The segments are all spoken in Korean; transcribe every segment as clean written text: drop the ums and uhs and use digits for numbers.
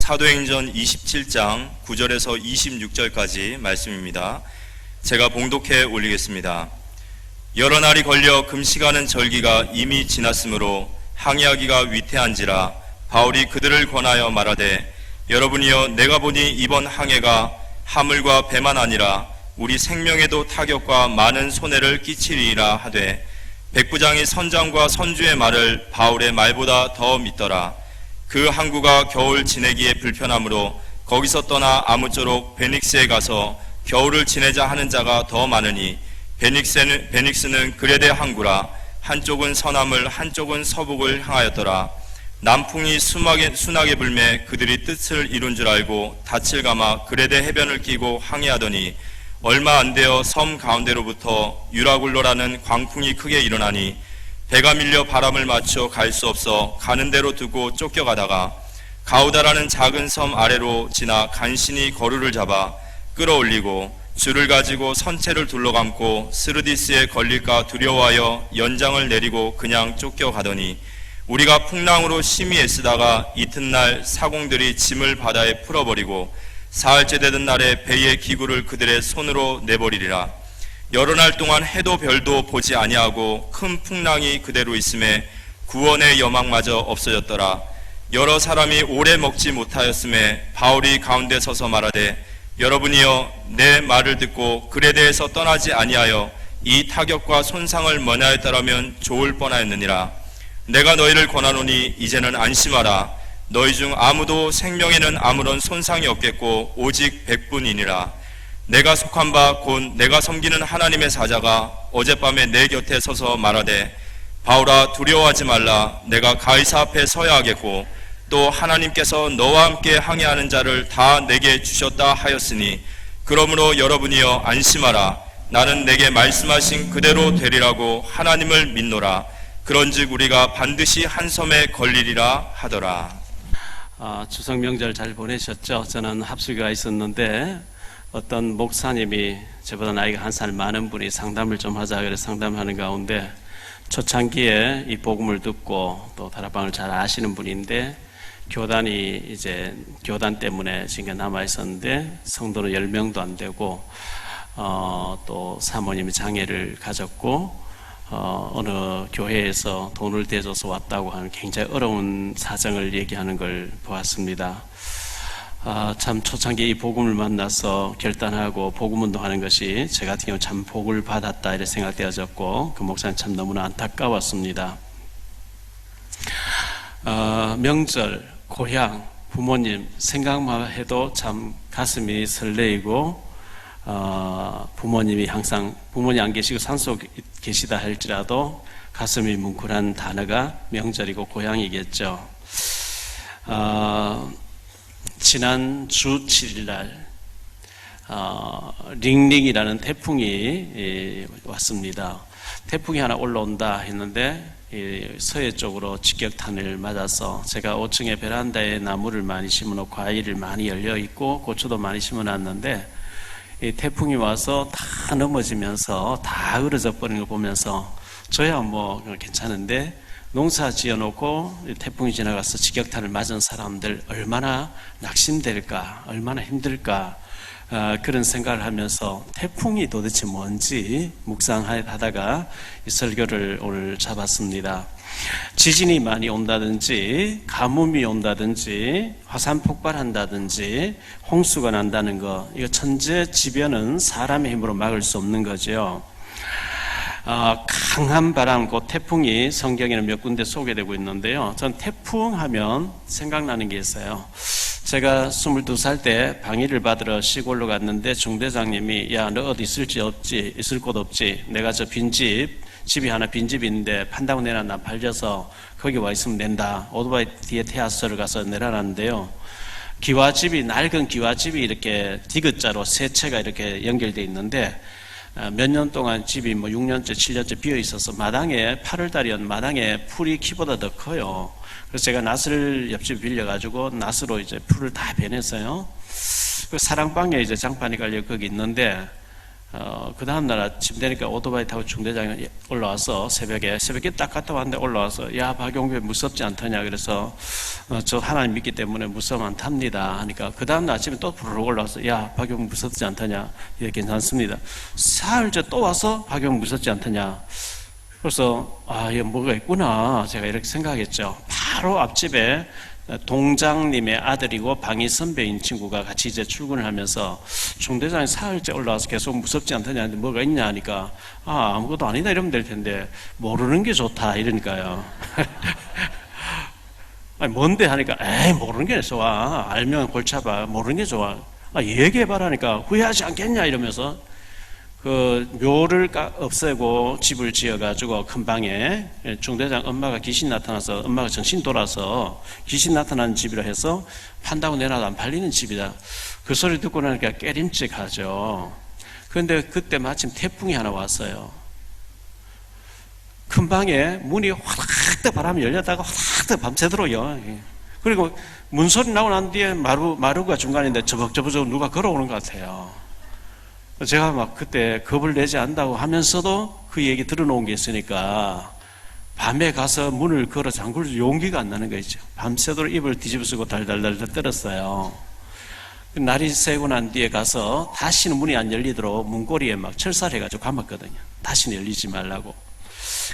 사도행전 27장 9절에서 26절까지 말씀입니다. 제가 봉독해 올리겠습니다. 여러 날이 걸려 금식하는 절기가 이미 지났으므로 항의하기가 위태한지라 바울이 그들을 권하여 말하되 여러분이여 내가 보니 이번 항해가 하물과 배만 아니라 우리 생명에도 타격과 많은 손해를 끼치리라 하되 백부장이 선장과 선주의 말을 바울의 말보다 더 믿더라. 그 항구가 겨울 지내기에 불편하므로 거기서 떠나 아무쪼록 베닉스에 가서 겨울을 지내자 하는 자가 더 많으니 베닉스는 그레데 항구라. 한쪽은 서남을 한쪽은 서북을 향하였더라. 남풍이 순하게 불매 그들이 뜻을 이룬 줄 알고 닻을 감아 그레데 해변을 끼고 항해하더니 얼마 안 되어 섬 가운데로부터 유라굴로라는 광풍이 크게 일어나니 배가 밀려 바람을 맞춰 갈 수 없어 가는 대로 두고 쫓겨가다가 가우다라는 작은 섬 아래로 지나 간신히 거루를 잡아 끌어올리고 줄을 가지고 선체를 둘러감고 스르디스에 걸릴까 두려워하여 연장을 내리고 그냥 쫓겨가더니 우리가 풍랑으로 심히 애쓰다가 이튿날 사공들이 짐을 바다에 풀어버리고 사흘째 되던 날에 배의 기구를 그들의 손으로 내버리리라. 여러 날 동안 해도 별도 보지 아니하고 큰 풍랑이 그대로 있음에 구원의 여망마저 없어졌더라. 여러 사람이 오래 먹지 못하였음에 바울이 가운데 서서 말하되 여러분이여 내 말을 듣고 그레데에서 떠나지 아니하여 이 타격과 손상을 면하였더라면 좋을 뻔하였느니라. 내가 너희를 권하노니 이제는 안심하라. 너희 중 아무도 생명에는 아무런 손상이 없겠고 오직 백분이니라. 내가 속한 바 곧 내가 섬기는 하나님의 사자가 어젯밤에 내 곁에 서서 말하되 바울아 두려워하지 말라. 내가 가이사 앞에 서야 하겠고 또 하나님께서 너와 함께 항해하는 자를 다 내게 주셨다 하였으니 그러므로 여러분이여 안심하라. 나는 내게 말씀하신 그대로 되리라고 하나님을 믿노라. 그런즉 우리가 반드시 한 섬에 걸리리라 하더라. 추석 명절 잘 보내셨죠? 저는 합수가 있었는데 어떤 목사님이 저보다 나이가 한 살 많은 분이 상담을 좀 하자 그래서 상담하는 가운데 초창기에 이 복음을 듣고 또 다락방을 잘 아시는 분인데 교단이 이제 교단 때문에 지금 남아 있었는데 성도는 10명도 안 되고 또 사모님이 장애를 가졌고 어느 교회에서 돈을 대줘서 왔다고 하는 굉장히 어려운 사정을 얘기하는 걸 보았습니다. 참 초창기 이 복음을 만나서 결단하고 복음 운동하는 것이 제 같은 경우 참 복을 받았다 이렇게 생각되어졌고 그 목사님 참 너무나 안타까웠습니다. 명절, 고향, 부모님 생각만 해도 참 가슴이 설레이고 부모님이 항상 부모님 안 계시고 산속에 계시다 할지라도 가슴이 뭉클한 단어가 명절이고 고향이겠죠. 지난 주 7일날 링링이라는 태풍이 왔습니다. 태풍이 하나 올라온다 했는데 서해 쪽으로 직격탄을 맞아서 제가 5층에 베란다에 나무를 많이 심어놓고 과일을 많이 열려있고 고추도 많이 심어놨는데 이 태풍이 와서 다 넘어지면서 다 으러져 버리는 걸 보면서 저야 뭐 괜찮은데 농사 지어놓고 태풍이 지나가서 직격탄을 맞은 사람들 얼마나 낙심될까 얼마나 힘들까 그런 생각을 하면서 태풍이 도대체 뭔지 묵상하다가 이 설교를 오늘 잡았습니다. 지진이 많이 온다든지 가뭄이 온다든지 화산 폭발한다든지 홍수가 난다는 거 이거 천재지변은 사람의 힘으로 막을 수 없는 거죠. 강한 바람, 그 태풍이 성경에는 몇 군데 소개되고 있는데요. 전 태풍 하면 생각나는 게 있어요. 제가 22살 때 방위를 받으러 시골로 갔는데 중대장님이 야, 너 어디 있을 곳 없지? 내가 저 집이 하나 빈집이 있는데 판다고 내놔. 팔려서 거기 와 있으면 된다. 오토바이 뒤에 태아서를 가서 내려놨는데요. 낡은 기와집이 이렇게 디귿자로 세 채가 이렇게 연결되어 있는데 몇 년 동안 집이 6년째, 7년째 비어 있어서 마당에 8월달이었는데 마당에 풀이 키보다 더 커요. 그래서 제가 낫을 옆집 빌려가지고 낫으로 이제 풀을 다 베냈어요. 그 사랑방에 이제 장판이 깔려 거기 있는데 그 다음날 아침 되니까 오토바이 타고 중대장이 올라와서 새벽에 딱 갔다 왔는데 올라와서 야 박용배 무섭지 않더냐 그래서 저 하나님 믿기 때문에 무서움 안 탑니다 하니까 그 다음날 아침에 또 부르르 올라와서 야 박용배 무섭지 않더냐 예 괜찮습니다. 사흘째 또 와서 박용배 무섭지 않더냐 그래서 얘 뭐가 있구나 제가 이렇게 생각했죠. 바로 앞집에 동장님의 아들이고 방위 선배인 친구가 같이 이제 출근을 하면서 중대장이 사흘째 올라와서 계속 무섭지 않더냐 하는데 뭐가 있냐 하니까 아무것도 아니다 이러면 될 텐데 모르는 게 좋다 이러니까요. 아니 뭔데 하니까 에이 모르는 게 좋아 알면 골치 아파 모르는 게 좋아 얘기해봐라 하니까 후회하지 않겠냐 이러면서 그 묘를 없애고 집을 지어가지고 큰 방에 중대장 엄마가 귀신 나타나서 엄마가 정신 돌아서 귀신 나타난 집이라 해서 판다고 내놔도 안 팔리는 집이다. 그 소리 듣고 나니까 깨림직하죠. 그런데 그때 마침 태풍이 하나 왔어요. 큰 방에 문이 화닥 바람이 열렸다가 화닥 밤새도록요. 그리고 문소리 나고 난 뒤에 마루가 중간인데 저벅저벅 누가 걸어오는 것 같아요. 제가 막 그때 겁을 내지 않다고 하면서도 그 얘기 들어놓은 게 있으니까 밤에 가서 문을 걸어 잠글 용기가 안 나는 거 있죠. 밤새도록 입을 뒤집어 쓰고 달달달 떨었어요. 날이 새고 난 뒤에 가서 다시는 문이 안 열리도록 문고리에 막 철사를 해가지고 감았거든요. 다시는 열리지 말라고.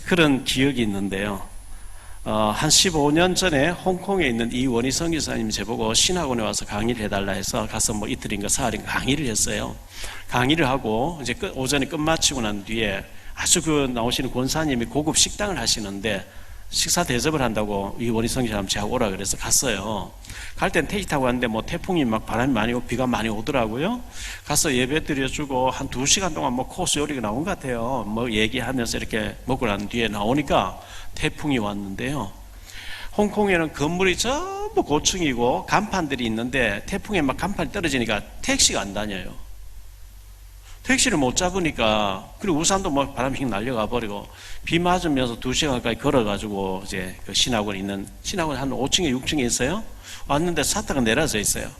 그런 기억이 있는데요. 한 15년 전에 홍콩에 있는 이원희 선교사님이 저보고 신학원에 와서 강의를 해달라 해서 가서 뭐 이틀인가 사흘인가 강의를 했어요. 강의를 하고 이제 오전에 끝마치고 난 뒤에 아주 그 나오시는 권사님이 고급 식당을 하시는데 식사 대접을 한다고 이원희 선교사님 제하고 오라 그래서 갔어요. 갈 땐 택시 타고 갔는데 뭐 태풍이 막 바람이 많이 오고 비가 많이 오더라고요. 가서 예배 드려주고 한 2시간 동안 뭐 코스 요리가 나온 것 같아요. 뭐 얘기하면서 이렇게 먹고 난 뒤에 나오니까 태풍이 왔는데요. 홍콩에는 건물이 전부 고층이고 간판들이 있는데 태풍에 막 간판이 떨어지니까 택시가 안 다녀요. 택시를 못 잡으니까 그리고 우산도 뭐 바람이 휙 날려가 버리고 비 맞으면서 2시간 가까이 걸어가지고 이제 그 신학원 한 5층에 6층에 있어요. 왔는데 사타가 내려져 있어요.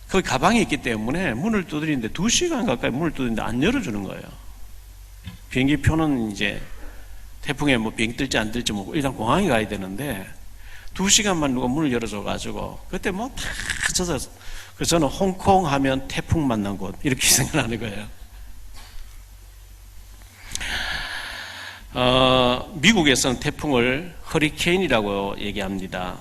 거기 가방이 있기 때문에 문을 두드리는데 2시간 가까이 문을 두드리는데 안 열어주는 거예요. 비행기 표는 이제 태풍에 뭐 비행기 뜰지 안 뜰지 모르고 일단 공항에 가야 되는데 2시간만 누가 문을 열어줘가지고 그때 뭐 다 젖어서 그래서 저는 홍콩 하면 태풍 만난 곳 이렇게 생각하는 거예요. 미국에서는 태풍을 허리케인이라고 얘기합니다.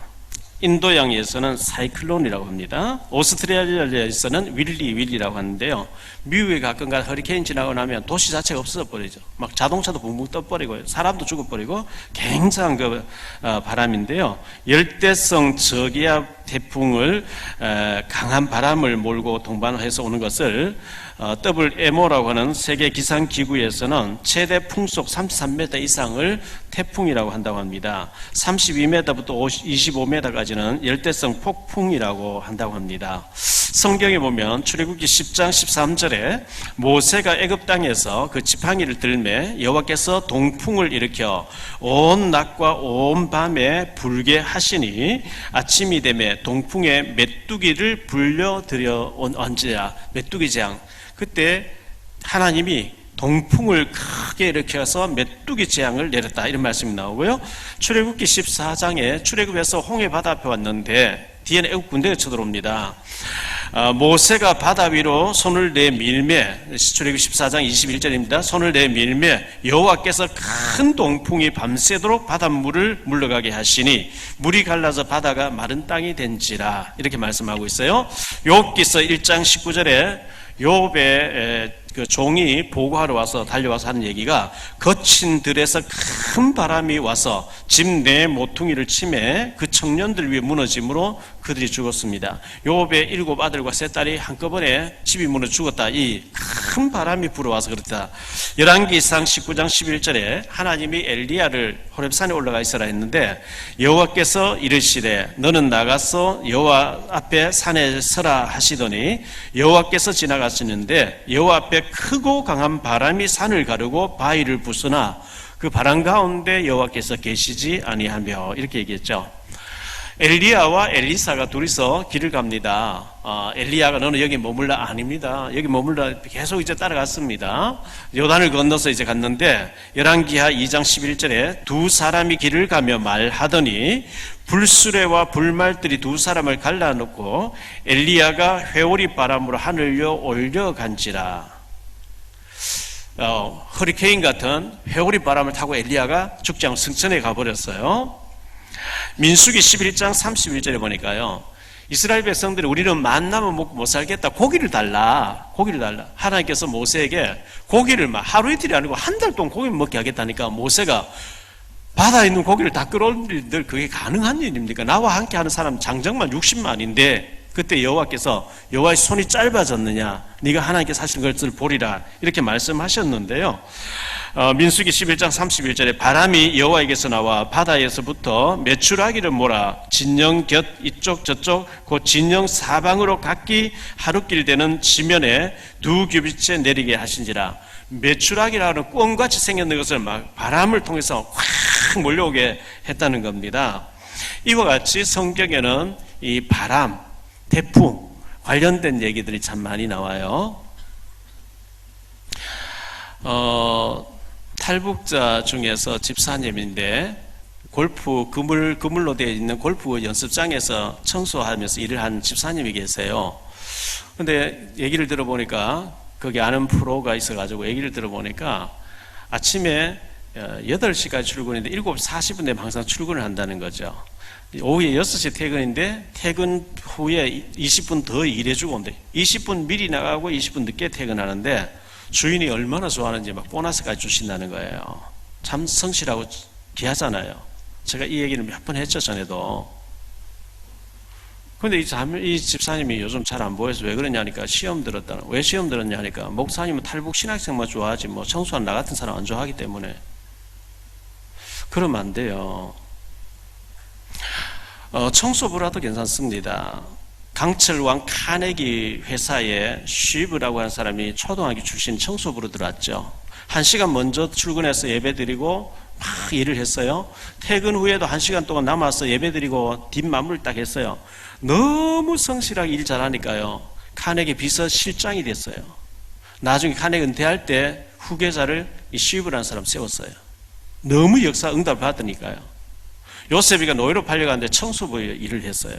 인도양에서는 사이클론이라고 합니다. 오스트레일리아에서는 윌리라고 하는데요. 미국에 가끔가 허리케인 지나고 나면 도시 자체가 없어져 버리죠. 막 자동차도 붕붕 떠버리고 사람도 죽어버리고 굉장한 그 바람인데요. 열대성 저기압 태풍을 강한 바람을 몰고 동반해서 오는 것을 WMO라고 하는 세계 기상 기구에서는 최대 풍속 33m 이상을 태풍이라고 한다고 합니다. 32m부터 25m까지는 열대성 폭풍이라고 한다고 합니다. 성경에 보면 출애굽기 10장 13절에 모세가 애굽 땅에서 그 지팡이를 들매 여호와께서 동풍을 일으켜 온 낮과 온 밤에 불게 하시니 아침이 되매 동풍의 메뚜기를 불려들여 온 언제야 메뚜기 재앙. 그때 하나님이 동풍을 크게 일으켜서 메뚜기 재앙을 내렸다 이런 말씀이 나오고요. 출애굽기 14장에 출애굽에서 홍해 바다 앞에 왔는데 뒤에는 애국 군대가 쳐들어옵니다. 모세가 바다 위로 손을 내밀매 출애굽기 14장 21절입니다. 손을 내밀매 여호와께서 큰 동풍이 밤새도록 바닷물을 물러가게 하시니 물이 갈라져 바다가 마른 땅이 된지라 이렇게 말씀하고 있어요. 욥기서 1장 19절에 욥의 그 종이 보고하러 와서 달려와서 하는 얘기가 거친 들에서 큰 바람이 와서 집 내 모퉁이를 치매 그 청년들 위에 무너짐으로 그들이 죽었습니다. 욥의 7 아들과 3 딸이 한꺼번에 집이 무너져 죽었다. 이 큰 바람이 불어와서 그렇다. 열왕기상 19장 11절에 하나님이 엘리야를 호렙산에 올라가 있으라 했는데 여호와께서 이르시되 너는 나가서 여호와 앞에 산에 서라 하시더니 여호와께서 지나가시는데 여호와 앞에 크고 강한 바람이 산을 가르고 바위를 부수나 그 바람 가운데 여호와께서 계시지 아니하며 이렇게 얘기했죠. 엘리야와 엘리사가 둘이서 길을 갑니다. 엘리야가 너는 여기 머물라 아닙니다. 여기 머물라 계속 이제 따라갔습니다. 요단을 건너서 이제 갔는데 열왕기하 2장 11절에 두 사람이 길을 가며 말하더니 불수레와 불말들이 두 사람을 갈라놓고 엘리야가 회오리 바람으로 하늘로 올려간지라. 허리케인 같은 회오리 바람을 타고 엘리야가 죽지 않고 승천해 가버렸어요. 민수기 11장 31절에 보니까요, 이스라엘 백성들이 우리는 만나면 먹고 못 살겠다, 고기를 달라. 하나님께서 모세에게 고기를 하루 이틀이 아니고 한 달 동안 고기를 먹게 하겠다니까 모세가 바다에 있는 고기를 다 끌어올릴 그게 가능한 일입니까? 나와 함께 하는 사람 장정만 60만인데 그때 여호와께서 여호와의 손이 짧아졌느냐, 네가 하나님께서 하시는 것을 보리라, 이렇게 말씀하셨는데요. 민수기 11장 31절에 바람이 여호와에게서 나와 바다에서부터 메추라기를 몰아 진영 곁 이쪽 저쪽 곧 진영 사방으로 각기 하루길 되는 지면에 두 규빗째 내리게 하신지라. 메추라기라는 껌같이 생겼는 것을 막 바람을 통해서 확 몰려오게 했다는 겁니다. 이와 같이 성경에는 이 바람, 태풍 관련된 얘기들이 참 많이 나와요. 탈북자 중에서 집사님인데 골프 그물로 되어 있는 골프 연습장에서 청소하면서 일을 한 집사님이 계세요. 근데 얘기를 들어보니까 거기 아는 프로가 있어가지고 얘기를 들어보니까 아침에 8시까지 출근인데 7시 40분 되면 항상 출근을 한다는 거죠. 오후에 6시 퇴근인데 퇴근 후에 20분 더 일해주고 온대. 20분 미리 나가고 20분 늦게 퇴근하는데 주인이 얼마나 좋아하는지 막 보너스까지 주신다는 거예요. 참 성실하고 귀하잖아요. 제가 이 얘기를 몇 번 했죠, 전에도. 근데 이 집사님이 요즘 잘 안 보여서 왜 그러냐니까 시험 들었다는. 왜 시험 들었냐니까 목사님은 탈북 신학생만 좋아하지 뭐 청소하는 나 같은 사람 안 좋아하기 때문에. 그러면 안 돼요. 청소부라도 괜찮습니다. 강철왕 카네기 회사에 쉬브라고 하는 사람이 초등학교 출신 청소부로 들어왔죠. 1시간 먼저 출근해서 예배드리고 막 일을 했어요. 퇴근 후에도 1시간 동안 남아서 예배드리고 뒷마무리를 딱 했어요. 너무 성실하게 일 잘하니까요, 카네기 비서실장이 됐어요. 나중에 카네기 은퇴할 때 후계자를 이 쉬브라는 사람 세웠어요. 너무 역사 응답을 받으니까요. 요셉이가 노예로 팔려가는데 청소부 일을 했어요.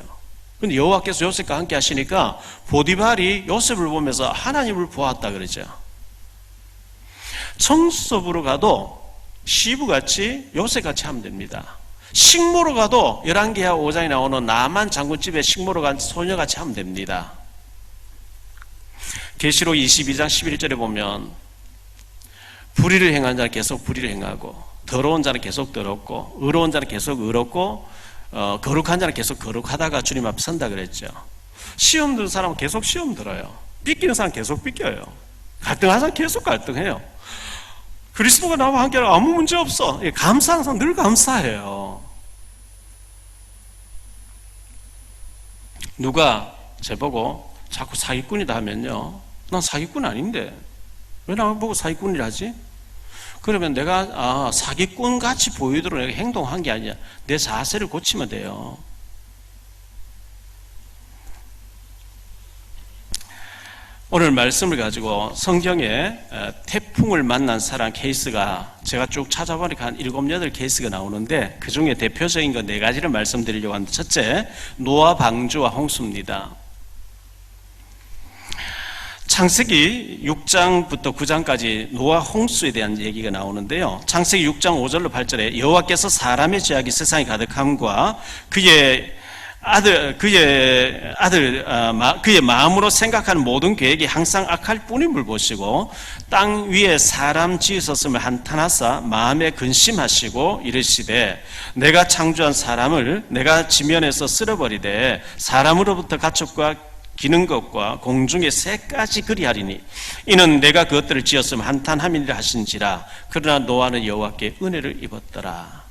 근데 여호와께서 요셉과 함께 하시니까 보디발이 요셉을 보면서 하나님을 보았다 그러죠. 청소부로 가도 시부같이 요셉같이 하면 됩니다. 식모로 가도 열왕기하 5장에 나오는 나만 장군집에 식모로 간 소녀같이 하면 됩니다. 계시록 22장 11절에 보면 불의를 행하는 자는 계속 불의를 행하고 더러운 자는 계속 더럽고 의로운 자는 계속 의롭고 거룩한 자는 계속 거룩하다가 주님 앞에 선다 그랬죠. 시험 드는 사람은 계속 시험 들어요. 삐끼는 사람은 계속 삐껴요. 갈등하는 사람은 계속 갈등해요. 그리스도가 나와 함께하면 아무 문제 없어. 감사하는 사람 늘 감사해요. 누가 저보고 자꾸 사기꾼이다 하면요, 난 사기꾼 아닌데 왜 나를 보고 사기꾼이라 하지? 그러면 내가 사기꾼 같이 보이도록 내가 행동한 게 아니야. 내 자세를 고치면 돼요. 오늘 말씀을 가지고 성경에 태풍을 만난 사람 케이스가 제가 쭉 찾아보니까 한 7, 8케이스가 나오는데 그 중에 대표적인 거 4가지를 말씀드리려고 하는데, 첫째, 노아 방주와 홍수입니다. 창세기 6장부터 9장까지 노아 홍수에 대한 얘기가 나오는데요. 창세기 6장 5절로 8절에 여호와께서 사람의 죄악이 세상에 가득함과 그의 마음으로 생각하는 모든 계획이 항상 악할 뿐임을 보시고 땅 위에 사람 지으셨음을 한탄하사 마음에 근심하시고 이르시되 내가 창조한 사람을 내가 지면에서 쓸어버리되 사람으로부터 가축과 기는 것과 공중의 새까지 그리하리니 이는 내가 그것들을 지었으면 한탄함이라 하신지라. 그러나 노아는 여호와께 은혜를 입었더라.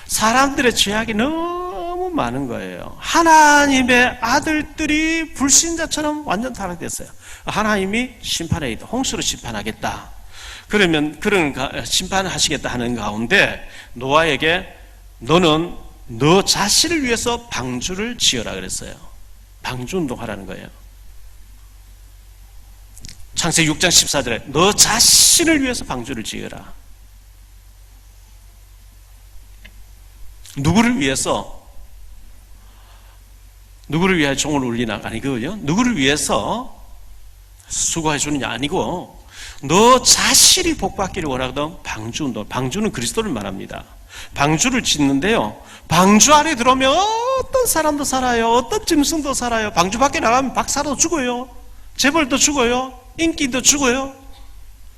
사람들의 죄악이 너무 많은 거예요. 하나님의 아들들이 불신자처럼 완전 타락됐어요. 하나님이 심판하겠다, 홍수로 심판하겠다. 그러면 그런 심판을 하시겠다 하는 가운데 노아에게 너는 너 자신을 위해서 방주를 지어라 그랬어요. 방주 운동하라는 거예요. 창세기 6장 14절에 너 자신을 위해서 방주를 지어라. 누구를 위해서? 누구를 위하여 종을 울리나? 아니고요. 누구를 위해서 수고해 주느냐? 아니고 너 자신이 복받기를 원하거든. 방주운동. 방주는 그리스도를 말합니다. 방주를 짓는데요, 방주 안에 들어오면 어떤 사람도 살아요, 어떤 짐승도 살아요. 방주 밖에 나가면 박사도 죽어요, 재벌도 죽어요, 인기도 죽어요.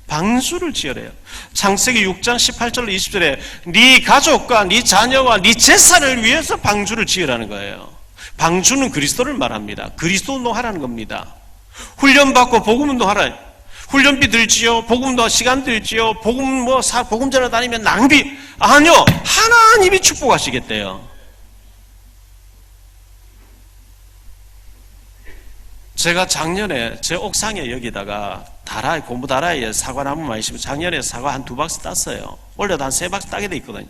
방주를 지으래요. 창세기 6장 18절로 20절에 네 가족과 네 자녀와 네 재산을 위해서 방주를 지으라는 거예요. 방주는 그리스도를 말합니다. 그리스도 운동하라는 겁니다. 훈련받고 복음 운동하라. 훈련비 들지요, 복음도 시간 들지요, 복음 전에 다니면 낭비. 아니요, 하나님이 축복하시겠대요. 제가 작년에 제 옥상에 여기다가 고무 다라이에 사과나무 많이 심고 작년에 사과 한 2박스 땄어요. 원래도 한 3박스 따게 돼 있거든요.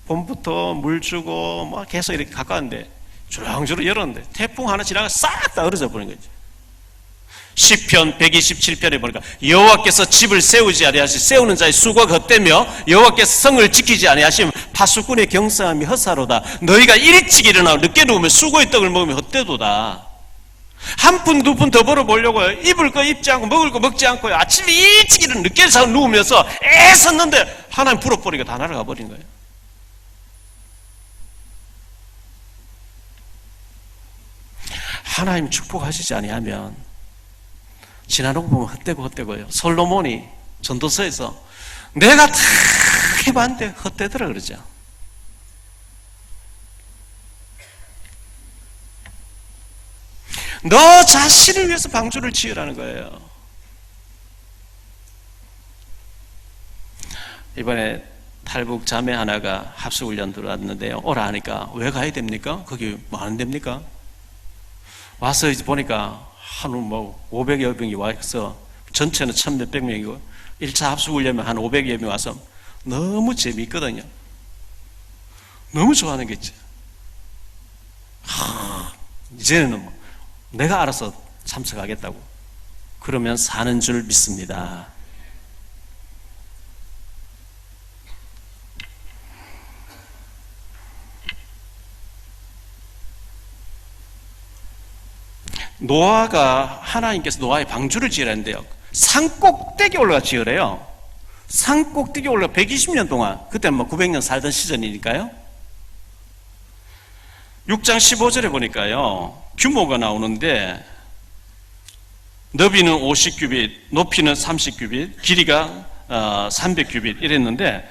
봄부터 물 주고 뭐 계속 이렇게 가까운데 주렁주렁 열었는데 태풍 하나 지나가 싹 다 얼어져 버린 거지. 시편 127편에 보니까 여호와께서 집을 세우지 아니하시 세우는 자의 수고가 헛되며 여호와께서 성을 지키지 아니하시면 파수꾼의 경성함이 헛사로다. 너희가 일찍 일어나고 늦게 누우면 수고의 떡을 먹으면 헛되도다. 한 푼 두 푼 더 벌어보려고요, 입을 거 입지 않고 먹을 거 먹지 않고요, 아침에 일찍 일어나 늦게 자서 누우면서 애썼는데 하나님 불어버리고 다 날아가 버린 거예요. 하나님 축복하시지 아니하면 지나놓고 보면 헛되고요. 솔로몬이 전도서에서 내가 다 해봤는데 헛되더라 그러죠. 너 자신을 위해서 방주를 지으라는 거예요. 이번에 탈북 자매 하나가 합숙훈련 들어왔는데요, 오라 하니까 왜 가야 됩니까? 거기 뭐 하는 데입니까? 와서 이제 보니까 한 500여 명이 와서 전체는 1,몇백 명이고 1차 합숙훈련은 한 500여 명 와서 너무 재미있거든요. 너무 좋아하는 게 있죠. 이제는 뭐 내가 알아서 참석하겠다고 그러면 사는 줄 믿습니다. 노아가 하나님께서 노아의 방주를 지으라는데요, 산꼭대기 올라가 지으래요. 산꼭대기 올라가 120년 동안, 그때는 뭐 900년 살던 시절이니까요. 6장 15절에 보니까요, 규모가 나오는데 너비는 50규빗, 높이는 30규빗, 길이가 300규빗 이랬는데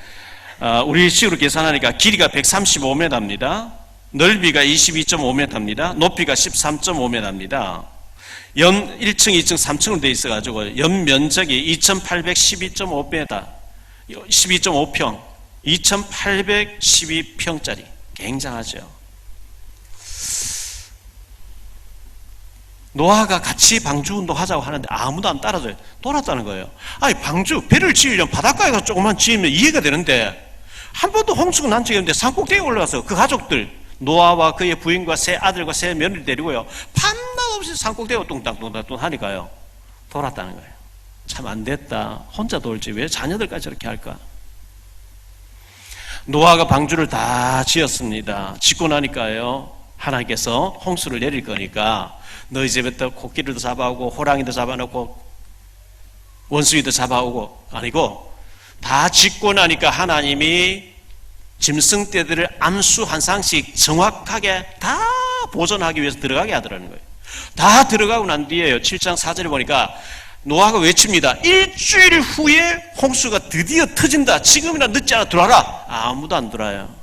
우리 식으로 계산하니까 길이가 135m입니다. 넓이가 22.5m입니다. 높이가 13.5m입니다. 연 1층, 2층, 3층으로 되어 있어가지고 연 면적이 2,812.5m, 12.5평, 2,812평짜리. 굉장하죠. 노아가 같이 방주운동 하자고 하는데 아무도 안 따라줘요. 돌았다는 거예요. 아니, 배를 지으려면 바닷가에 가서 조금만 지으면 이해가 되는데 한 번도 홍수가 난 적이 없는데 산꼭대기에 올라가서 그 가족들, 노아와 그의 부인과 세 아들과 세 며느리 데리고요, 밤낮 없이 산꼭대기에 뚱땅뚱땅 하니까요, 돌았다는 거예요. 참 안 됐다. 혼자 돌지 왜 자녀들까지 저렇게 할까? 노아가 방주를 다 지었습니다. 짓고 나니까요, 하나님께서 홍수를 내릴 거니까 너희 집에부터 코끼리도 잡아오고 호랑이도 잡아놓고 원숭이도 잡아오고, 아니고 다 짓고 나니까 하나님이 짐승떼들을 암수 한 쌍씩 정확하게 다 보존하기 위해서 들어가게 하더라는 거예요. 다 들어가고 난 뒤에요, 7장 4절에 보니까 노아가 외칩니다. 일주일 후에 홍수가 드디어 터진다. 지금이나 늦지 않아 들어와라. 아무도 안 들어와요.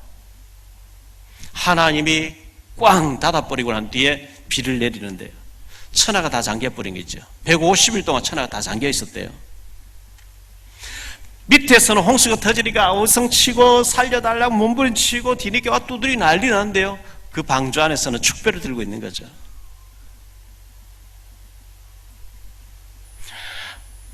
하나님이 꽝 닫아버리고 난 뒤에 비를 내리는데요, 천하가 다 잠겨버린 거죠. 150일 동안 천하가 다 잠겨 있었대요. 밑에서는 홍수가 터지니까 어성치고 살려달라고 몸부림치고 뒤늦게와 두드리 난리 나는데요, 그 방주 안에서는 축배를 들고 있는 거죠.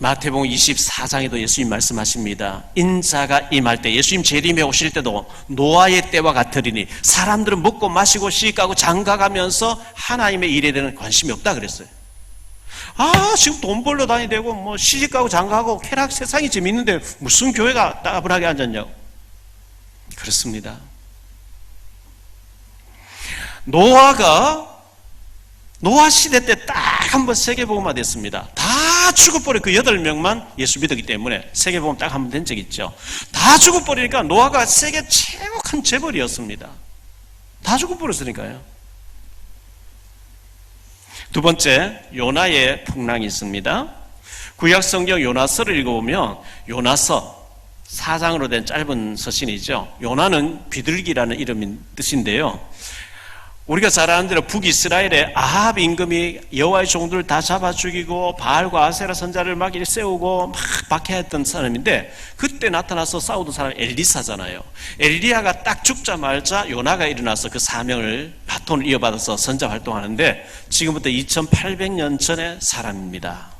마태복음 24장에도 예수님 말씀하십니다. 인자가 임할 때, 예수님 재림에 오실 때도 노아의 때와 같으리니 사람들은 먹고 마시고 시집가고 장가가면서 하나님의 일에 대한 관심이 없다 그랬어요. 지금 돈 벌러 다니되고 뭐 시집가고 장가가고 쾌락 세상이 재밌는데 무슨 교회가 따분하게 앉았냐고. 그렇습니다. 노아 시대 때 딱 한 번 세계복음화 됐습니다. 다 죽어버린 그 8명만 예수 믿었기 때문에 세계복음 딱 한 번 된 적 있죠. 다 죽어버리니까 노아가 세계 최고 큰 재벌이었습니다. 다 죽어버렸으니까요. 두 번째, 요나의 풍랑이 있습니다. 구약성경 요나서를 읽어보면 요나서 4장으로 된 짧은 서신이죠. 요나는 비둘기라는 이름인 뜻인데요. 우리가 잘 아는 대로 북이스라엘의 아합 임금이 여호와의 종들을 다 잡아 죽이고 바알과 아세라 선자를 막 세우고 막 박해했던 사람인데, 그때 나타나서 싸우던 사람이 엘리사잖아요. 엘리야가 딱 죽자마자 요나가 일어나서 그 사명을 바톤을 이어받아서 선자 활동하는데, 지금부터 2800년 전의 사람입니다.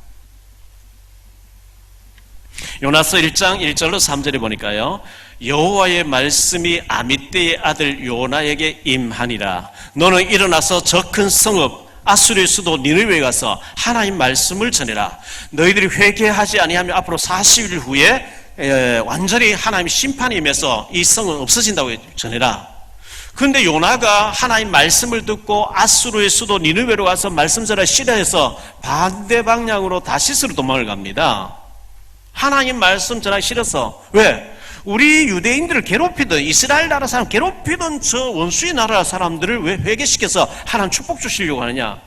요나서 1장 1절로 3절에 보니까요, 여호와의 말씀이 아미떼의 아들 요나에게 임하니라. 너는 일어나서 저 큰 성읍 아수르의 수도 니느웨에 가서 하나님 말씀을 전해라. 너희들이 회개하지 아니하면 앞으로 40일 후에 완전히 하나님 심판이 임해서 이 성은 없어진다고 전해라. 그런데 요나가 하나님 말씀을 듣고 아수르의 수도 니느웨로 가서 말씀 전하기 싫어해서 반대 방향으로 다시스로 도망을 갑니다. 하나님 말씀 전하기 싫어서. 왜? 우리 유대인들을 괴롭히던, 이스라엘 나라 사람 괴롭히던 저 원수의 나라 사람들을 왜 회개시켜서 하나님 축복 주시려고 하느냐?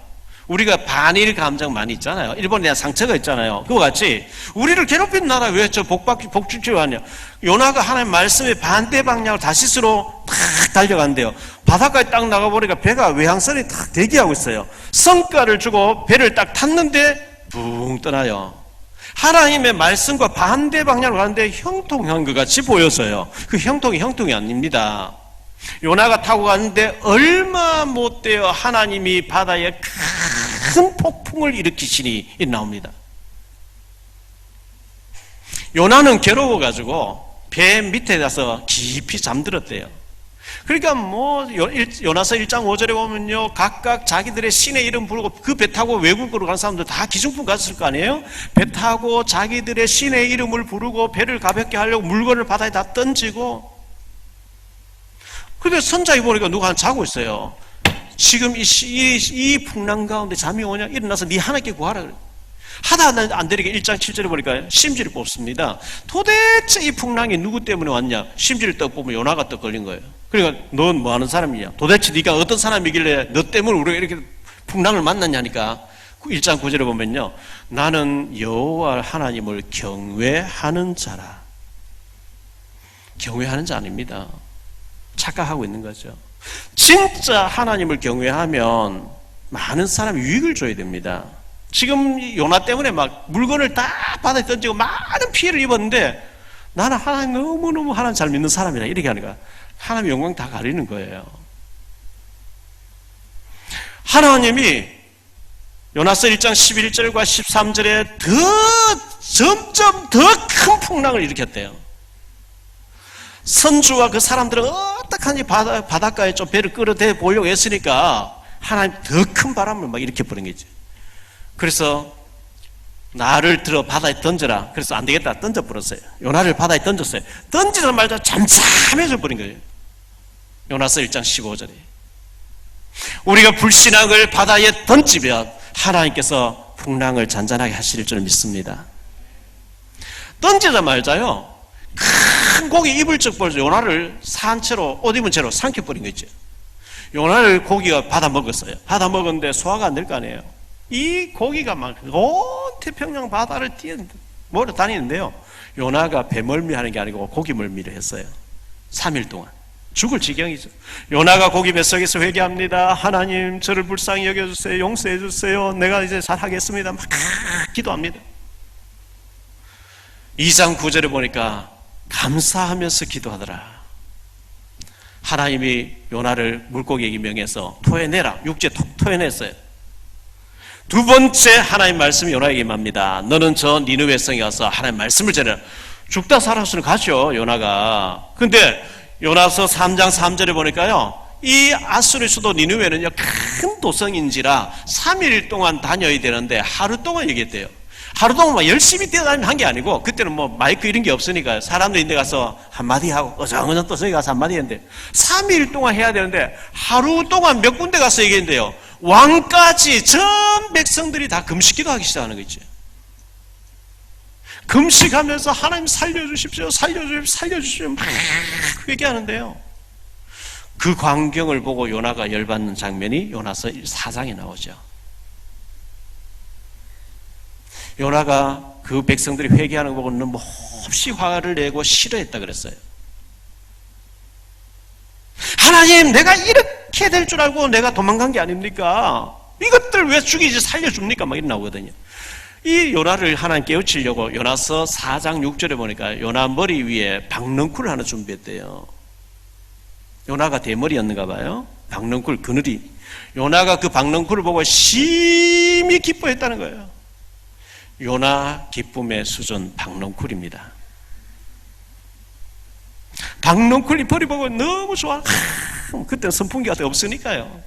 우리가 반일 감정 많이 있잖아요. 일본에 대한 상처가 있잖아요. 그거 같이 우리를 괴롭힌 나라 왜 저 복 주시려고 하냐? 요나가 하나님 말씀의 반대 방향으로 다시스로 탁 달려간대요. 바닷가에 딱 나가보니까 배가 외항선이 탁 대기하고 있어요. 성과를 주고 배를 딱 탔는데 붕 떠나요. 하나님의 말씀과 반대 방향으로 가는데 형통한 것 같이 보여서요. 그 형통이 아닙니다. 요나가 타고 갔는데 얼마 못 되어 하나님이 바다에 큰 폭풍을 일으키시니 나옵니다. 요나는 괴로워가지고 배 밑에 가서 깊이 잠들었대요. 그러니까 요나서 1장 5절에 보면요, 각각 자기들의 신의 이름 부르고, 그 배 타고 외국으로 간 사람들 다 기중품 가졌을 거 아니에요? 배 타고 자기들의 신의 이름을 부르고 배를 가볍게 하려고 물건을 바다에 다 던지고. 근데 선장이 보니까 누가 하나 자고 있어요. 지금 이 풍랑 가운데 잠이 오냐? 일어나서 네 하나님께 구하라 그래. 하다 안 되니까 1장 7절에 보니까 심지를 뽑습니다. 도대체 이 풍랑이 누구 때문에 왔냐? 심지를 떡 보면 요나가 떡 걸린 거예요. 그러니까 넌 뭐 하는 사람이냐? 도대체 네가 어떤 사람이길래 너 때문에 우리가 이렇게 풍랑을 만났냐니까. 1장 9절에 보면요, 나는 여호와 하나님을 경외하는 자라. 경외하는 자 아닙니다. 착각하고 있는 거죠. 진짜 하나님을 경외하면 많은 사람이 유익을 줘야 됩니다. 지금 요나 때문에 막 물건을 다 바다에 던지고 많은 피해를 입었는데, 나는 하나님 너무너무 하나님 잘 믿는 사람이라 이렇게 하니까 하나님 영광 다 가리는 거예요. 하나님이 요나서 1장 11절과 13절에 점점 더 큰 풍랑을 일으켰대요. 선주와 그 사람들은 어떡하니 바닷가에 좀 배를 끌어대 보려고 했으니까 하나님 더 큰 바람을 막 일으켜버린 거지. 그래서 나를 들어 바다에 던져라. 그래서 안 되겠다, 던져버렸어요. 요나를 바다에 던졌어요. 던지자마자 잠잠해져 버린 거예요. 요나서 1장 15절에 우리가 불신앙을 바다에 던지면 하나님께서 풍랑을 잔잔하게 하실 줄 믿습니다. 던지자마자요, 큰 고기 입을 적 벌써 요나를 산채로, 옷 입은 채로 삼켜버린 거죠. 요나를 고기가 받아 먹었어요. 받아 먹었는데 소화가 안 될 거 아니에요. 이 고기가 막 온 태평양 바다를 몰아 다니는데요, 요나가 배멀미하는 게 아니고 고기 멀미를 했어요. 3일 동안 죽을 지경이죠. 요나가 고기 뱃속에서 회개합니다. 하나님, 저를 불쌍히 여겨주세요. 용서해 주세요. 내가 이제 잘하겠습니다. 막 기도합니다. 2장 9절에 보니까 감사하면서 기도하더라. 하나님이 요나를 물고기에게 명해서 토해내라. 육지에 토해냈어요. 두 번째 하나님 말씀이 요나에게 임합니다. 너는 저 니느웨 성에 가서 하나님 말씀을 전해라. 죽다 살아서는 가죠, 요나가. 근데 요나서 3장 3절에 보니까요, 이 아수르 수도 니느웨는요 큰 도성인지라 3일 동안 다녀야 되는데 하루 동안 얘기했대요. 하루 동안 막 열심히 뛰어다니면 한 게 아니고, 그때는 뭐 마이크 이런 게 없으니까 사람들 인데 가서 한마디 하고 어정어정 또 저기 가서 한마디 했는데 3일 동안 해야 되는데 하루 동안 몇 군데 가서 얘기했는데요, 왕까지 전 백성들이 다 금식기도 하기 시작하는 거 있죠. 금식하면서 하나님 살려주십시오, 살려주십시오, 살려주십시오 막 얘기하는데요, 그 광경을 보고 요나가 열받는 장면이 요나서 4장에 나오죠. 요나가 그 백성들이 회개하는 거 보고 몹시 화를 내고 싫어했다 그랬어요. 하나님, 내가 이렇게 될 줄 알고 내가 도망간 게 아닙니까? 이것들 왜 죽이지 살려줍니까? 막 이런 나오거든요. 이 요나를 하나님 깨우치려고 요나서 4장 6절에 보니까 요나 머리 위에 박넝쿨을 하나 준비했대요. 요나가 대머리였는가 봐요. 박넝쿨 그늘이. 요나가 그 박넝쿨을 보고 심히 기뻐했다는 거예요. 요나 기쁨의 수준 박넝쿨입니다. 박넝쿨 잎을 보고 너무 좋아. 그때 선풍기가 없으니까요.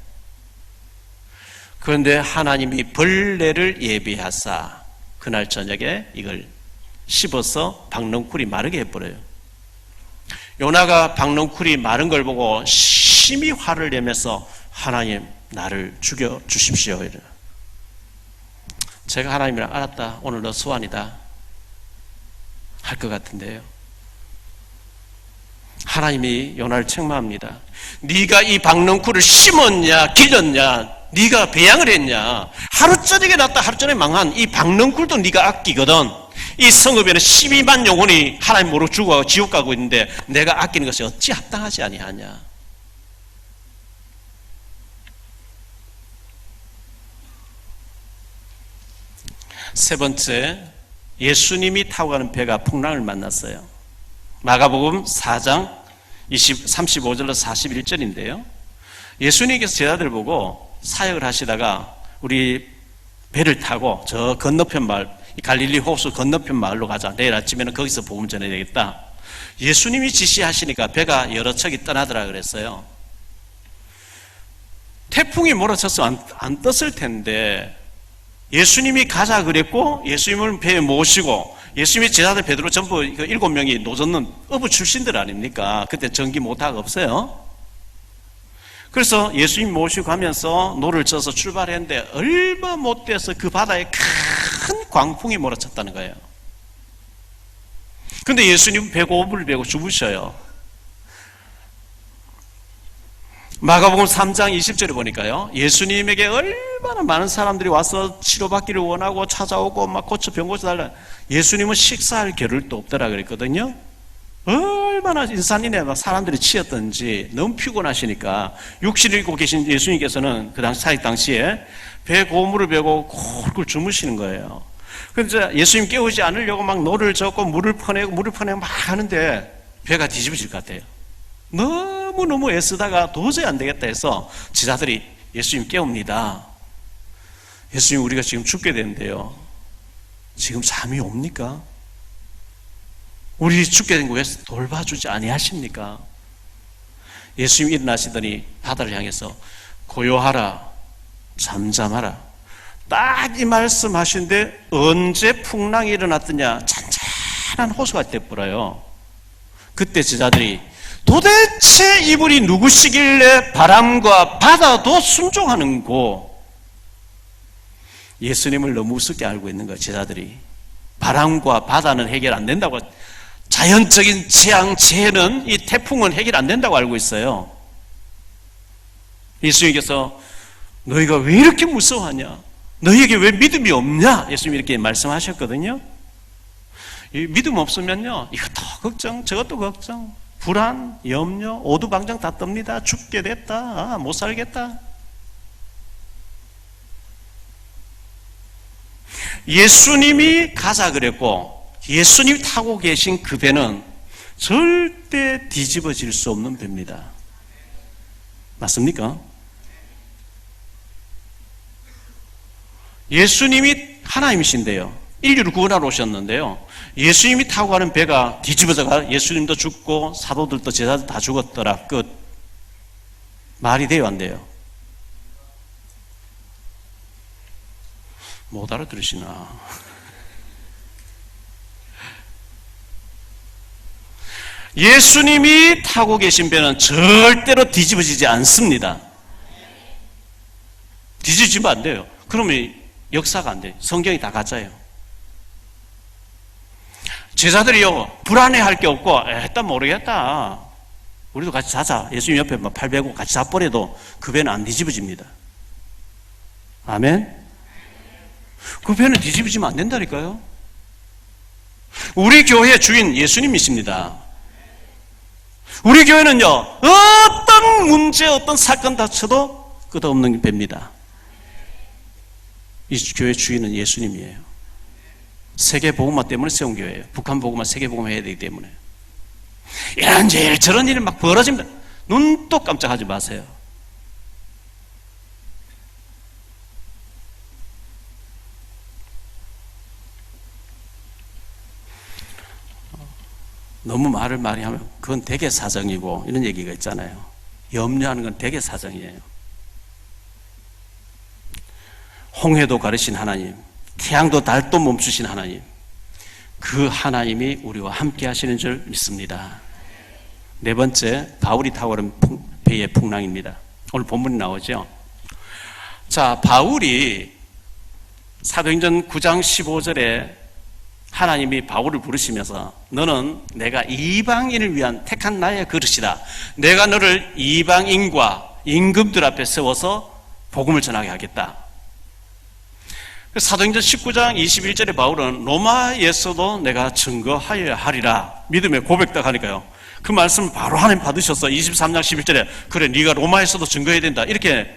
그런데 하나님이 벌레를 예비하사 그날 저녁에 이걸 씹어서 박넝쿨이 마르게 해버려요. 요나가 박넝쿨이 마른 걸 보고 심히 화를 내면서 하나님, 나를 죽여 주십시오. 제가 하나님이랑 알았다, 오늘 너 소환이다 할 것 같은데요, 하나님이 요나를 책망합니다. 네가 이 박넝쿨을 심었냐 길렀냐, 네가 배양을 했냐, 하루 저녁에 났다 하루 전에 망한 이 박넝쿨도 네가 아끼거든. 이 성읍에는 12만 영혼이 하나님 모르고 죽어가고 지옥 가고 있는데 내가 아끼는 것이 어찌 합당하지 아니하냐. 세 번째, 예수님이 타고 가는 배가 풍랑을 만났어요. 마가복음 4장 35절로 41절인데요. 예수님께서 제자들 보고 사역을 하시다가 우리 배를 타고 저 건너편 마을, 갈릴리 호수 건너편 마을로 가자. 내일 아침에는 거기서 복음 전해야 되겠다. 예수님이 지시하시니까 배가 여러 척이 떠나더라 그랬어요. 태풍이 몰아쳐서 안 떴을 텐데 예수님이 가자 그랬고, 예수님을 배에 모시고, 예수님이 제자들 베드로 전부 7명이 노젓는 어부 출신들 아닙니까? 그때 전기 모터가 없어요. 그래서 예수님 모시고 가면서 노를 져서 출발했는데 얼마 못 돼서 그 바다에 큰 광풍이 몰아쳤다는 거예요. 근데 예수님은 배고픔을 베고 주무셔요. 마가복음 3장 20절에 보니까요, 예수님에게 얼마나 많은 사람들이 와서 치료받기를 원하고 찾아오고 막 병 고쳐달라. 예수님은 식사할 겨를도 없더라 그랬거든요. 얼마나 인산인해 막 사람들이 치였던지 너무 피곤하시니까 육신을 입고 계신 예수님께서는 그 당시 사역 당시에 배 고물을 베고 콜콜 주무시는 거예요. 그래서 예수님 깨우지 않으려고 막 노를 젓고 물을 퍼내고 막 하는데 배가 뒤집어질 것 같아요. 너무너무 애쓰다가 도저히 안 되겠다 해서 제자들이 예수님 깨웁니다. 예수님, 우리가 지금 죽게 되는데요, 지금 잠이 옵니까? 우리 죽게 된 거 왜 돌봐주지 아니하십니까? 예수님 일어나시더니 바다를 향해서 고요하라, 잠잠하라. 딱 이 말씀 하시는데 언제 풍랑이 일어났더냐, 잔잔한 호수가 돼버려요. 그때 제자들이 도대체 이분이 누구시길래 바람과 바다도 순종하는고? 예수님을 너무 우습게 알고 있는 거예요, 제자들이. 바람과 바다는 해결 안 된다고, 자연적인 재앙, 재해는, 이 태풍은 해결 안 된다고 알고 있어요. 예수님께서 너희가 왜 이렇게 무서워하냐? 너희에게 왜 믿음이 없냐? 예수님이 이렇게 말씀하셨거든요. 이 믿음 없으면요, 이것도 걱정, 저것도 걱정, 불안, 염려, 오두방정 다 뜹니다. 죽게 됐다, 못 살겠다. 예수님이 가자 그랬고, 예수님이 타고 계신 그 배는 절대 뒤집어질 수 없는 배입니다. 맞습니까? 예수님이 하나님이신데요. 인류를 구원하러 오셨는데요. 예수님이 타고 가는 배가 뒤집어져가 예수님도 죽고 사도들도 제자들 다 죽었더라. 끝. 말이 돼요, 안 돼요? 못 알아들으시나? 예수님이 타고 계신 배는 절대로 뒤집어지지 않습니다. 뒤집어지면 안 돼요. 그러면 역사가 안 돼요. 성경이 다 가짜예요. 제자들이요, 불안해할 게 없고, 일단 모르겠다. 우리도 같이 자자. 예수님 옆에 팔 베고 같이 자버려도 그 배는 안 뒤집어집니다. 아멘? 그 배는 뒤집어지면 안 된다니까요. 우리 교회의 주인 예수님이십니다. 우리 교회는요, 어떤 문제, 어떤 사건 닥쳐도 끝없는 배입니다. 이 교회 주인은 예수님이에요. 세계 복음화 때문에 세운 교회예요. 북한 복음화, 세계 복음화 해야 되기 때문에. 이런 일 저런 일이 막 벌어집니다. 눈도 깜짝하지 마세요. 너무 말을 많이 하면 그건 대개 사정이고 이런 얘기가 있잖아요. 염려하는 건 대개 사정이에요. 홍해도 가르신 하나님, 태양도 달도 멈추신 하나님, 그 하나님이 우리와 함께 하시는 줄 믿습니다. 네 번째, 바울이 타고 오른 배의 풍랑입니다. 오늘 본문이 나오죠. 자, 바울이 사도행전 9장 15절에 하나님이 바울을 부르시면서 너는 내가 이방인을 위한 택한 나의 그릇이다. 내가 너를 이방인과 임금들 앞에 세워서 복음을 전하게 하겠다. 사도행전 19장 21절에 바울은 로마에서도 내가 증거하여야 하리라. 믿음의 고백다 하니까요. 그 말씀을 바로 하나님 받으셔서 23장 11절에 그래 네가 로마에서도 증거해야 된다. 이렇게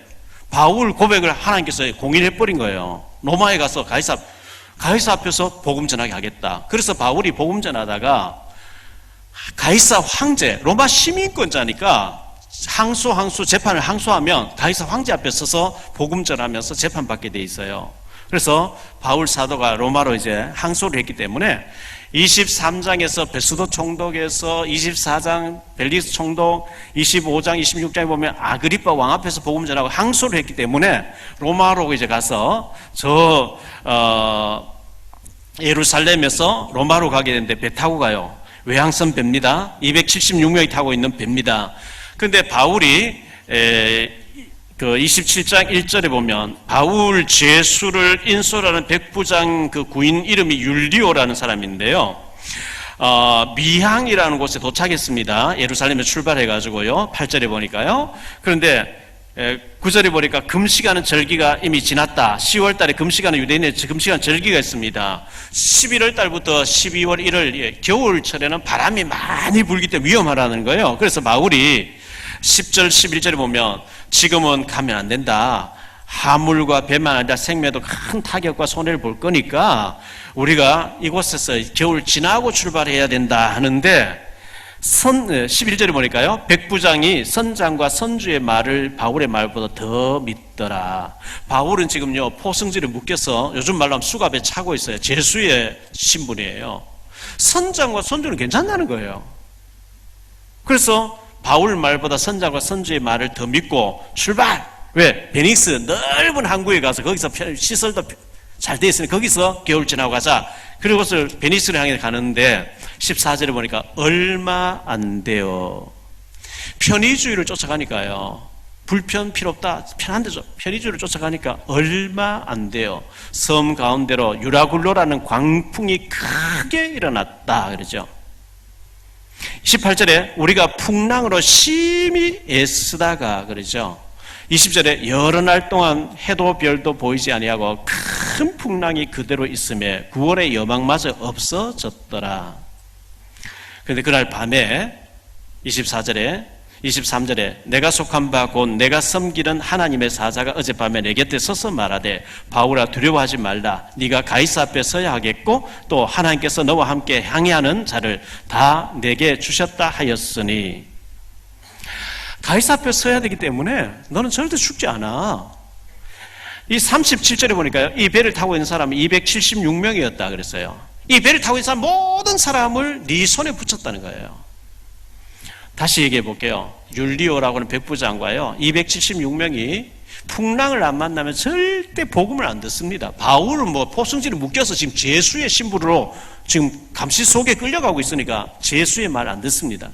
바울 고백을 하나님께서 공인해버린 거예요. 로마에 가서 가이사 앞에서 복음 전하게 하겠다. 그래서 바울이 복음 전하다가 가이사 황제, 로마 시민권자니까 항소 재판을 항소하면 가이사 황제 앞에 서서 복음 전하면서 재판받게 돼 있어요. 그래서 바울 사도가 로마로 이제 항소를 했기 때문에 23장에서 베스도 총독에서 24장 벨리스 총독, 25장, 26장에 보면 아그리빠 왕 앞에서 복음 전하고 항소를 했기 때문에 로마로 이제 가서 예루살렘에서 로마로 가게 되는데 배 타고 가요. 외항선 배입니다. 276명이 타고 있는 배입니다. 그런데 바울이 그 27장 1절에 보면 바울 제수를 인솔하는 백부장 그 구인 이름이 율리오라는 사람인데요. 미항이라는 곳에 도착했습니다. 예루살렘에 출발해가지고요. 8절에 보니까요. 그런데 9절에 보니까 금시간은 절기가 이미 지났다. 10월 달에 금시간은 유대인의 금시간 절기가 있습니다. 11월 달부터 12월 1월 겨울철에는 바람이 많이 불기 때문에 위험하다는 거예요. 그래서 바울이 10절 11절에 보면 지금은 가면 안 된다. 하물과 배만 아니라 생명에도 큰 타격과 손해를 볼 거니까 우리가 이곳에서 겨울 지나고 출발해야 된다 하는데 11절에 보니까요. 백부장이 선장과 선주의 말을 바울의 말보다 더 믿더라. 바울은 지금요 포승지를 묶여서 요즘 말로 하면 수갑에 차고 있어요. 제수의 신분이에요. 선장과 선주는 괜찮다는 거예요. 그래서 바울 말보다 선장과 선주의 말을 더 믿고 출발! 왜? 베니스 넓은 항구에 가서 거기서 시설도 잘 돼 있으니 거기서 겨울 지나고 가자. 그리고서 베니스를 향해 가는데 14절에 보니까 얼마 안 돼요. 편의주의를 쫓아가니까요. 불편 필요 없다. 편한 데죠. 편의주의를 쫓아가니까 얼마 안 돼요. 섬 가운데로 유라굴로라는 광풍이 크게 일어났다. 그러죠. 18절에 우리가 풍랑으로 심히 애쓰다가 그러죠. 20절에 여러 날 동안 해도 별도 보이지 아니하고 큰 풍랑이 그대로 있음에 구원의 여망마저 없어졌더라. 그런데 그날 밤에 23절에 내가 속한 바 곧 내가 섬기는 하나님의 사자가 어젯밤에 내 곁에 서서 말하되 바울아 두려워하지 말라. 네가 가이사 앞에 서야 하겠고 또 하나님께서 너와 함께 항해하는 자를 다 내게 주셨다 하였으니. 가이사 앞에 서야 되기 때문에 너는 절대 죽지 않아. 이 37절에 보니까요, 이 배를 타고 있는 사람은 276명이었다 그랬어요. 이 배를 타고 있는 사람 모든 사람을 네 손에 붙였다는 거예요. 다시 얘기해 볼게요. 율리오라고 하는 백부장과요, 276명이 풍랑을 안 만나면 절대 복음을 안 듣습니다. 바울은 뭐 포승지를 묶여서 지금 제수의 신부로 지금 감시 속에 끌려가고 있으니까 제수의 말 안 듣습니다.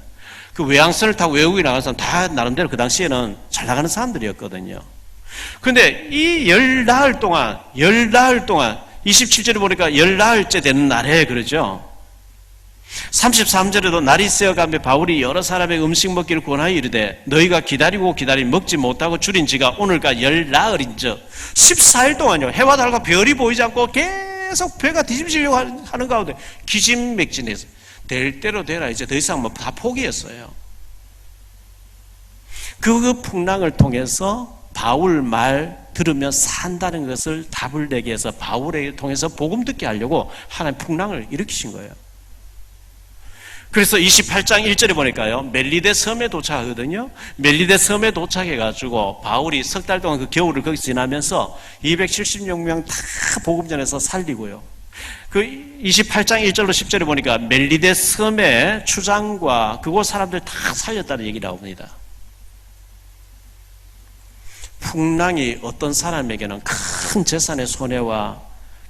그 외항선을 타고 외국에 나간 사람 다 나름대로 그 당시에는 잘 나가는 사람들이었거든요. 그런데 이 열나흘 동안 27절에 보니까 열나흘째 되는 날에 그러죠. 33절에도 날이 새어가며 바울이 여러 사람의 음식 먹기를 권하여 이르되 너희가 기다리고 먹지 못하고 줄인지가 오늘까 열나흘인즉 14일 동안요, 해와 달과 별이 보이지 않고 계속 배가 뒤집히려고 하는 가운데 기진맥진해서 될 대로 되라, 이제 더 이상 뭐 다 포기했어요. 그 풍랑을 통해서 바울 말 들으면 산다는 것을 답을 내게 해서 바울을 통해서 복음 듣게 하려고 하나님 풍랑을 일으키신 거예요. 그래서 28장 1절에 보니까요, 멜리데 섬에 도착하거든요. 멜리데 섬에 도착해가지고 바울이 석 달 동안 그 겨울을 거기서 지나면서 276명 다 복음 전해서 살리고요. 그 28장 1절로 10절에 보니까 멜리데 섬의 추장과 그곳 사람들 다 살렸다는 얘기 나옵니다. 풍랑이 어떤 사람에게는 큰 재산의 손해와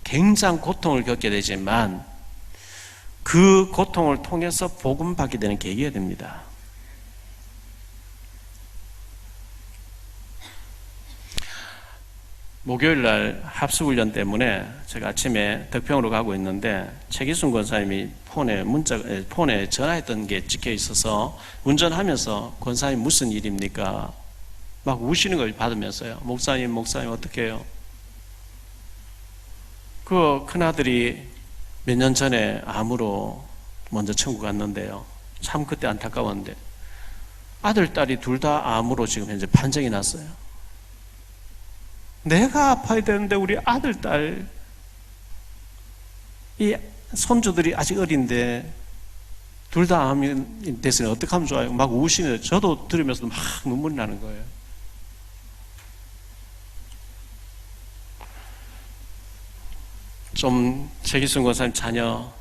굉장한 고통을 겪게 되지만 그 고통을 통해서 복음 받게 되는 계기가 됩니다. 목요일 날 합수훈련 때문에 제가 아침에 덕평으로 가고 있는데 최기순 권사님이 폰에 전화했던 게 찍혀 있어서 운전하면서 권사님 무슨 일입니까? 막 우시는 걸 받으면서요. 목사님 어떻게 해요? 그 큰아들이 몇 년 전에 암으로 먼저 천국 갔는데요. 참 그때 안타까웠는데 아들, 딸이 둘 다 암으로 지금 현재 판정이 났어요. 내가 아파야 되는데 우리 아들, 딸, 이 손주들이 아직 어린데 둘 다 암이 됐으니 어떻게 하면 좋아요? 막 우시는, 저도 들으면서 막 눈물이 나는 거예요. 좀 최기순 권사님 자녀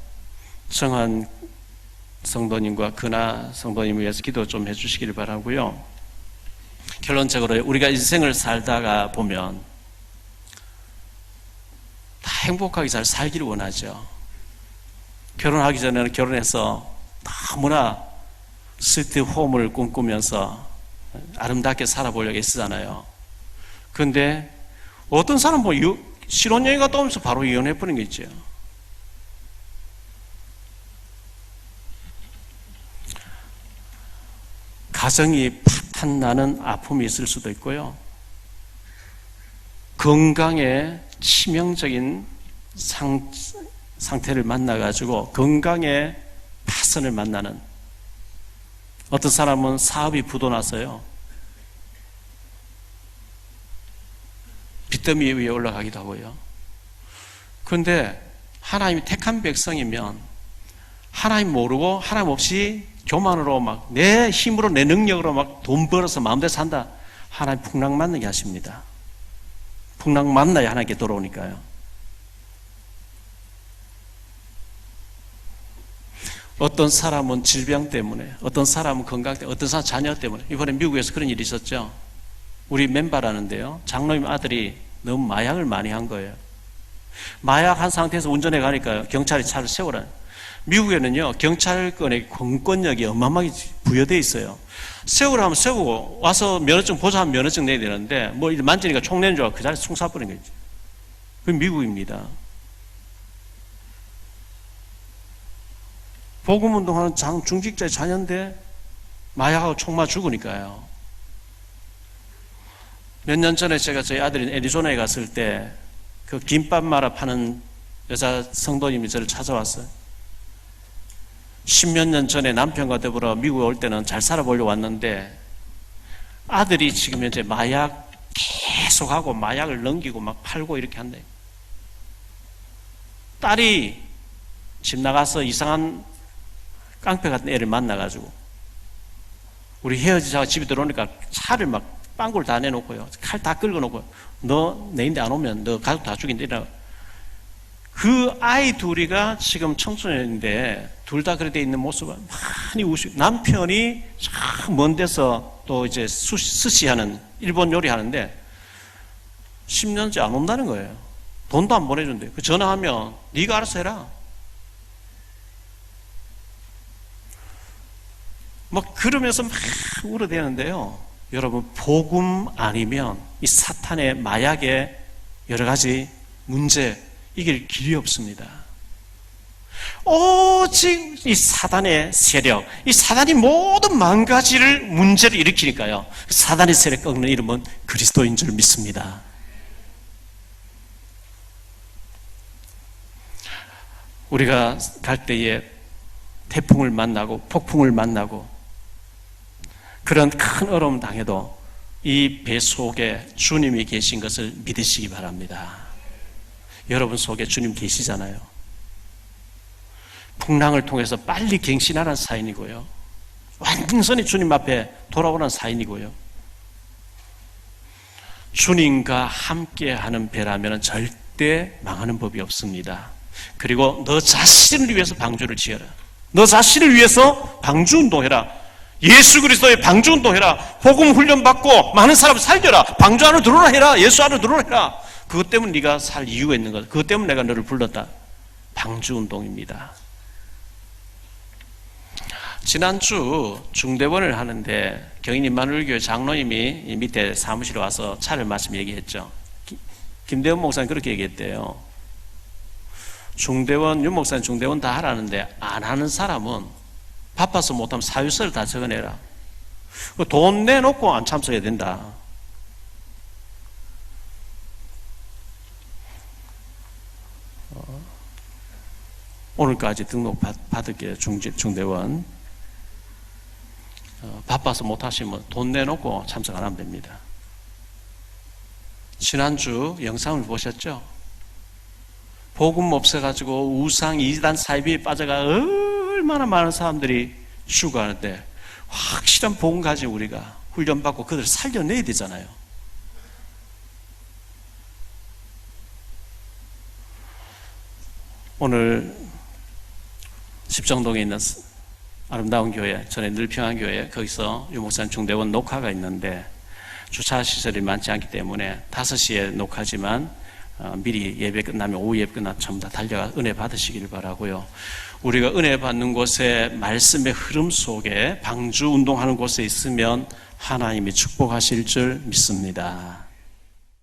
정한 성도님과 근하 성도님을 위해서 기도 좀 해주시기를 바라고요. 결론적으로 우리가 인생을 살다가 보면 다 행복하게 잘 살기를 원하죠. 결혼하기 전에는 결혼해서 너무나 스위트 홈을 꿈꾸면서 아름답게 살아보려고 애쓰잖아요. 그런데 어떤 사람은 뭐 신혼여행 갔다 오면서 바로 이혼해버린 게 있죠. 가정이 파탄나는 아픔이 있을 수도 있고요. 건강에 치명적인 상태를 만나가지고 건강에 파선을 만나는, 어떤 사람은 사업이 부도나서요, 빚더미 위에 올라가기도 하고요. 그런데 하나님이 택한 백성이면 하나님 모르고 하나님 없이 교만으로 막 내 힘으로 내 능력으로 막 돈 벌어서 마음대로 산다, 하나님 풍랑 만나게 하십니다. 풍랑 만나야 하나님께 돌아오니까요. 어떤 사람은 질병 때문에, 어떤 사람은 건강 때문에, 어떤 사람은 자녀 때문에. 이번에 미국에서 그런 일이 있었죠. 우리 멤버라는데요, 장로님 아들이 너무 마약을 많이 한 거예요. 마약 한 상태에서 운전해 가니까 경찰이 차를 세우라는. 미국에는요, 경찰권의 공권력이 어마어마하게 부여되어 있어요. 세우라면 세우고 와서 면허증 보자 하면 면허증 내야 되는데 뭐 만지니까 총 내는 줄 알고 그 자리에 총 쏴버린 거지. 그게 미국입니다. 복음운동하는 중직자의 자녀인데 마약하고 총 맞아 죽으니까요. 몇 년 전에 제가 저희 아들이 애리조나에 갔을 때 그 김밥 말아 파는 여자 성도님이 저를 찾아왔어요. 10몇 년 전에 남편과 더불어 미국에 올 때는 잘 살아보려고 왔는데 아들이 지금 현재 마약 계속하고 마약을 넘기고 막 팔고 이렇게 한대. 딸이 집 나가서 이상한 깡패 같은 애를 만나가지고 우리 헤어지자고 집에 들어오니까 차를 막 빵굴 다 내놓고요. 칼 다 긁어놓고요. 너 내인데 안 오면 너 가족 다 죽인다. 이라. 그 아이 둘이가 지금 청소년인데 둘 다 그렇게 있는 모습을 많이 우시고 남편이 참 먼 데서 또 이제 스시하는 일본 요리 하는데 10년째 안 온다는 거예요. 돈도 안 보내준대. 그 전화하면 네가 알아서 해라. 막 그러면서 막 울어대는데요. 여러분 복음 아니면 이 사탄의 마약의 여러 가지 문제 이길 길이 없습니다. 오직 이 사단의 세력, 이 사단이 모든 망가지를 문제를 일으키니까요. 사단의 세력 꺾는 이름은 그리스도인 줄 믿습니다. 우리가 갈 때에 태풍을 만나고 폭풍을 만나고 그런 큰 어려움 당해도 이 배 속에 주님이 계신 것을 믿으시기 바랍니다. 여러분 속에 주님 계시잖아요. 풍랑을 통해서 빨리 갱신하는 사인이고요. 완전히 주님 앞에 돌아오는 사인이고요. 주님과 함께하는 배라면 절대 망하는 법이 없습니다. 그리고 너 자신을 위해서 방주를 지어라. 너 자신을 위해서 방주운동해라. 예수 그리스도의 방주운동해라. 복음 훈련받고 많은 사람 살려라. 방주 안으로 들어오라 해라. 예수 안으로 들어오라 해라. 그것 때문에 네가 살 이유가 있는 거다. 그것 때문에 내가 너를 불렀다. 방주운동입니다. 지난주 중대본을 하는데 경인 임마누엘교회 장로님이 이 밑에 사무실에 와서 차를 말씀 얘기했죠. 김대원 목사님 그렇게 얘기했대요. 중대원, 윤 목사님 중대원 다 하라는데 안 하는 사람은 바빠서 못하면 사유서를 다 적어내라. 돈 내놓고 안 참석해야 된다. 오늘까지 등록 받을게요. 중대원. 바빠서 못하시면 돈 내놓고 참석 안 하면 됩니다. 지난주 영상을 보셨죠? 복음 없어가지고 우상 이단 사이비에 빠져가 얼마나 많은 사람들이 죽어가는데 확실한 복음 가지고 우리가 훈련받고 그들을 살려내야 되잖아요. 오늘 십정동에 있는 아름다운 교회, 전에 늘평안교회 거기서 유목산 중대원 녹화가 있는데 주차 시설이 많지 않기 때문에 5시에 녹화지만 미리 예배 끝나면 오후 예배 끝나면 전부 다 달려가 은혜 받으시기를 바라고요. 우리가 은혜 받는 곳에 말씀의 흐름 속에 방주 운동하는 곳에 있으면 하나님이 축복하실 줄 믿습니다.